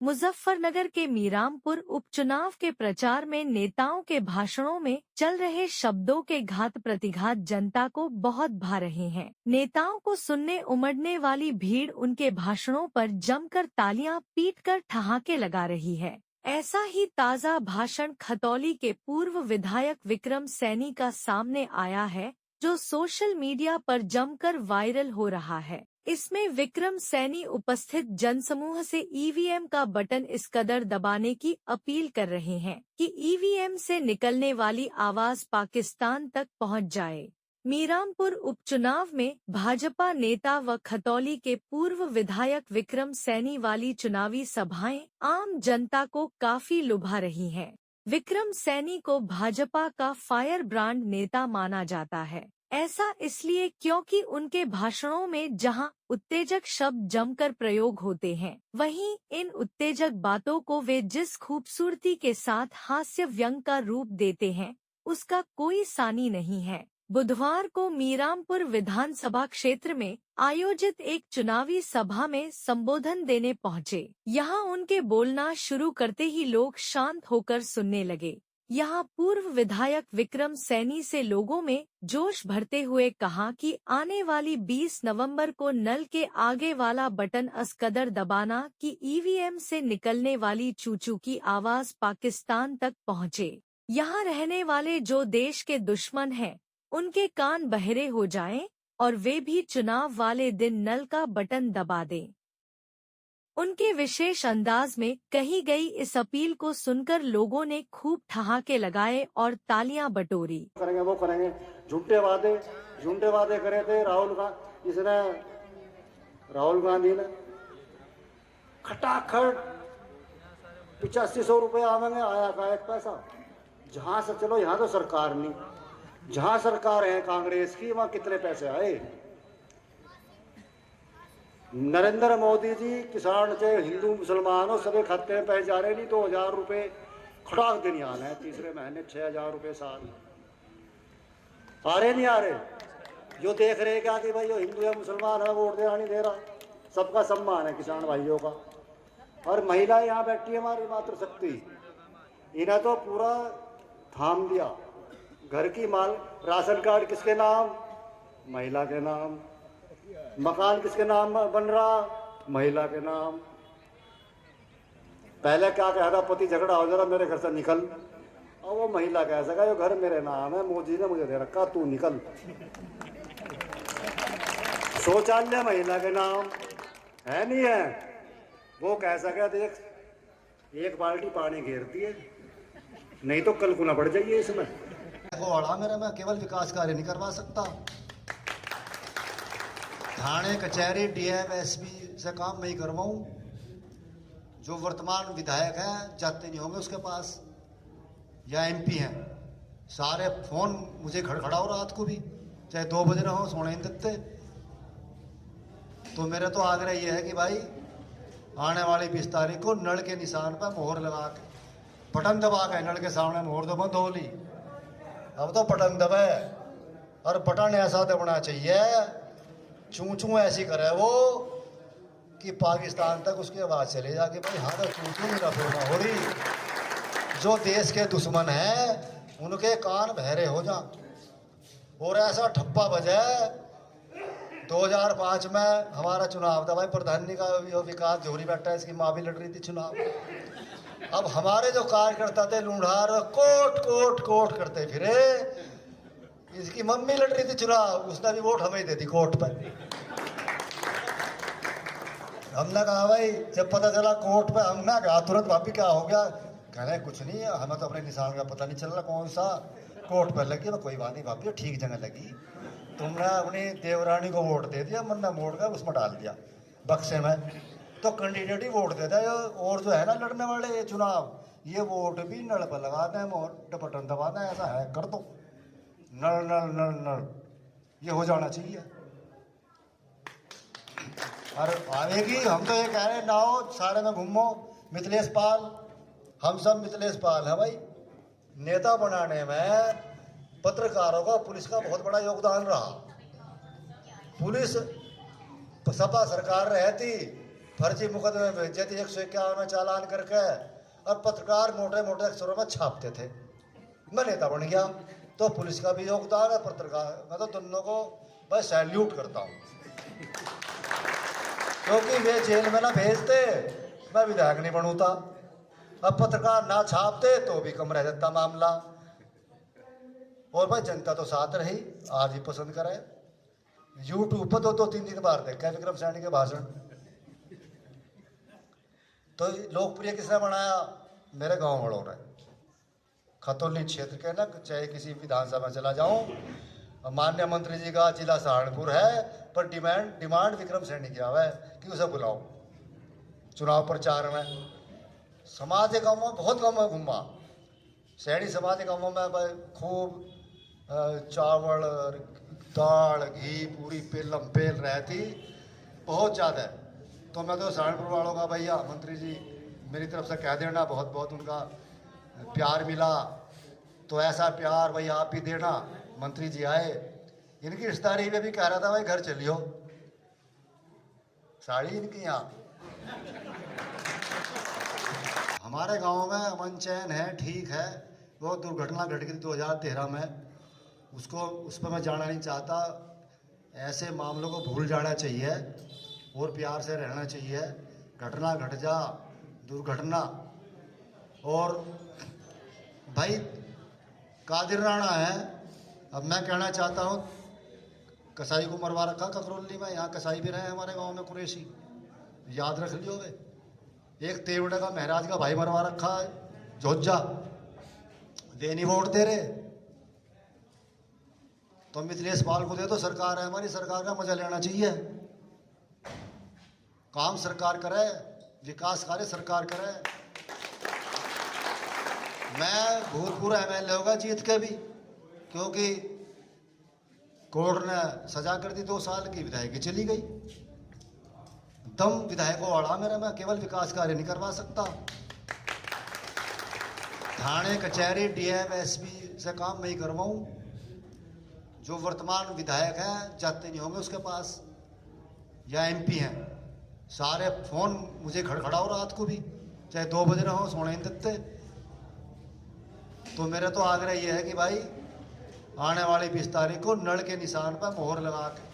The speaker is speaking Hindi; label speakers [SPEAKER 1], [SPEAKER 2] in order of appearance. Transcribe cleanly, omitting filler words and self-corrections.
[SPEAKER 1] मुजफ्फरनगर के मीरामपुर उपचुनाव के प्रचार में नेताओं के भाषणों में चल रहे शब्दों के घात प्रतिघात जनता को बहुत भा रहे हैं। नेताओं को सुनने उमड़ने वाली भीड़ उनके भाषणों पर जमकर तालियां पीटकर ठहाके लगा रही है। ऐसा ही ताज़ा भाषण खतौली के पूर्व विधायक विक्रम सैनी का सामने आया है, जो सोशल मीडिया पर जमकर वायरल हो रहा है। इसमें विक्रम सैनी उपस्थित जनसमूह से ईवीएम का बटन इस कदर दबाने की अपील कर रहे हैं कि ईवीएम से निकलने वाली आवाज पाकिस्तान तक पहुंच जाए। मीरामपुर उपचुनाव में भाजपा नेता व खतौली के पूर्व विधायक विक्रम सैनी वाली चुनावी सभाएं आम जनता को काफी लुभा रही हैं। विक्रम सैनी को भाजपा का फायर ब्रांड नेता माना जाता है। ऐसा इसलिए क्योंकि उनके भाषणों में जहां उत्तेजक शब्द जमकर प्रयोग होते हैं, वहीं इन उत्तेजक बातों को वे जिस खूबसूरती के साथ हास्य व्यंग का रूप देते हैं, उसका कोई सानी नहीं है। बुधवार को मीरामपुर विधानसभा क्षेत्र में आयोजित एक चुनावी सभा में संबोधन देने पहुंचे। यहां उनके बोलना शुरू करते ही लोग शांत होकर सुनने लगे। यहां पूर्व विधायक विक्रम सैनी से लोगों में जोश भरते हुए कहा कि आने वाली 20 नवंबर को नल के आगे वाला बटन इस कदर दबाना कि ईवीएम से निकलने वाली चूचू की आवाज पाकिस्तान तक पहुंचे। यहां रहने वाले जो देश के दुश्मन हैं, उनके कान बहरे हो जाएं और वे भी चुनाव वाले दिन नल का बटन दबा दें। उनके विशेष अंदाज में कही गई इस अपील को सुनकर लोगों ने खूब ठहाके लगाए और तालियां बटोरी।
[SPEAKER 2] करेंगे वो करेंगे, झूठे वादे करे थे राहुल गांधी ने खटाखट 8500 रुपए आवेंगे, आया का एक पैसा। जहां से चलो यहाँ तो सरकार नहीं, जहां सरकार है कांग्रेस की वहां कितने पैसे आए। नरेंद्र मोदी जी किसान चाहे हिंदू मुसलमान हो सभी खाते में पैसे जा रहे, नहीं 2000 रुपए खड़ाक देने आना है तीसरे महीने, 6000 रुपए साल आ रहे नहीं आ रहे। जो देख रहे क्या कि भाई जो हिंदू है मुसलमान है वोट दे रहा नहीं दे रहा, सबका सम्मान है किसान भाइयों का। और महिला यहाँ बैठी है हमारी मातृशक्ति, इन्हें तो पूरा थाम दिया। घर की माल, राशन कार्ड किसके नाम? महिला के नाम। मकान किसके नाम बन रहा? महिला के नाम। पहले क्या कहा था, पति झगड़ा हो जरा मेरे घर से निकल, और वो महिला कह सका जो घर मेरे नाम है, मोदी ने मुझे दे रखा, तू निकल। शौचालय महिला के नाम है नहीं है, वो कह सका देख एक बाल्टी पानी घेरती है, नहीं तो कल गुना बढ़ जाइए इसमें।
[SPEAKER 3] मेरा मैं केवल विकास कार्य नहीं करवा सकता, थाने कचहरी डीएम एसपी से काम नहीं करवाऊं। जो वर्तमान विधायक हैं जाते नहीं होंगे उसके पास, या एमपी हैं, सारे फोन मुझे खड़खड़ाओ रात को भी, चाहे 2 बजे रहो, सोने नहीं देते। तो मेरा तो आग्रह ये है कि भाई आने वाली 20 तारीख को नल के निशान पर मोहर लगा के, बटन दबा के नल के सामने मोहर तो बंद हो ली। अब तो बटन दबाए, और बटन ऐसा दबना चाहिए चूं चूं ऐसी करे वो कि पाकिस्तान तक उसकी आवाज़ चले जाके भाई हाँ तो चूं चूं मेरा बोलना हो रही। जो देश के दुश्मन हैं उनके कान बहरे हो जा। और ऐसा ठप्पा बजे 2005 में हमारा चुनाव था भाई, प्रधानी का विकास जोहरी बैठा है, इसकी माँ भी लड़ रही थी चुनाव। अब हमारे जो कार्यकर्ता थे लूढ़ार कोट कोट कोट करते फिरे, इसकी मम्मी लड़ रही थी चुनाव, उसने भी वोट हमें दे दी कोर्ट पर। हमने कहा भाई जब पता चला कोर्ट पे, हमने कहा तुरंत भाभी क्या हो गया? कह रहे कुछ नहीं है, हमें तो अपने निशान का पता नहीं चल रहा कौन सा कोर्ट पर लगी। कोई बात नहीं भाभी, ठीक जगह लगी। तुमने अपनी देवरानी को वोट दे दिया, मन्ना मोड़ कर उसमें डाल दिया बक्से में, तो कैंडिडेट ही वोट देता है। और जो है ना लड़ने वाले चुनाव, ये वोट भी नल पर लगाते हैं, मोर बटन दबाना है, ऐसा है कर दो। नल नल नल नल ये हो जाना चाहिए। और आएगी, हम तो ये कह रहे हैं नाओ सारे में घूमो। मिथिलेश पाल, हम सब मिथिलेश पाल है भाई। नेता बनाने में पत्रकारों का, पुलिस का बहुत बड़ा योगदान रहा। पुलिस सपा सरकार रहती फर्जी मुकदमे में भेजे थे 151 में चालान करके, और पत्रकार मोटे मोटे अक्षरों में छापते थे। मैं नेता बन गया तो पुलिस का भी योगदान है, पत्रकार, मैं तो दोनों को भाई सैल्यूट करता हूँ, क्योंकि वे जेल में ना भेजते मैं विधायक नहीं बनूता, अब पत्रकार ना छापते तो भी कम रह जाता मामला। और भाई जनता तो साथ रही, आज ही पसंद करे। यूट्यूब पर 2-3 बार देखा है विक्रम सैनी के भाषण। तो लोकप्रिय किसने बनाया? मेरे गांव वालों ने। खतौली क्षेत्र के ना, चाहे किसी विधानसभा में चला जाऊं, माननीय मंत्री जी का जिला सहारनपुर है, पर डिमांड विक्रम सैनी की आवा है कि उसे बुलाओ चुनाव प्रचार में। समाज के गाँव में बहुत गाँव में घूमा, शहरी समाज के गाँवों में भाई खूब चावल, दाल, घी, पूरी पेलम पेल रहती बहुत ज़्यादा। तो मैं तो सहारनपुर वालों का भैया मंत्री जी मेरी तरफ से कह देना, बहुत बहुत उनका प्यार मिला, तो ऐसा प्यार भाई आप भी देना। मंत्री जी आए, इनकी रिश्तेदारी में भी कह रहा था भाई घर चलियो, साड़ी इनकी यहाँ। हमारे गांव में अमन चैन है, ठीक है। वो दुर्घटना घट गई 2013 में, उसको उस पर मैं जाना नहीं चाहता। ऐसे मामलों को भूल जाना चाहिए और प्यार से रहना चाहिए। घटना घट जा, दुर्घटना। और भाई कादिर राणा है, अब मैं कहना चाहता हूँ, कसाई को मरवा रखा ककरौली में, यहाँ कसाई भी रहे हमारे गांव में कुरैशी, याद रख लियो वे। एक तेवड़े का महाराज का भाई मरवा रखा जोजा, वे नहीं वोट दे रहे। तो मिथिलेश पाल को दे दो, सरकार है हमारी, सरकार का मजा लेना चाहिए। काम सरकार करे, विकास कार्य सरकार करे। मैं भूतपूर्व एमएलए होगा जीत के भी, क्योंकि कोर्ट ने सजा कर दी 2 साल की, विधायक चली गई। दम विधायक को अड़ा मेरा, मैं केवल विकास कार्य नहीं करवा सकता। थाने, कचहरी, डीएम, एसपी से काम मैं ही करवाऊं। जो वर्तमान विधायक हैं जाते नहीं होंगे उसके पास, या एमपी हैं, सारे फोन मुझे खड़खड़ाओ रात को भी, चाहे 2 बजे रहो, सोने नहीं देते। तो मेरा तो आग्रह ये है कि भाई आने वाली 20 तारीख को नल के निशान पर मोहर लगा के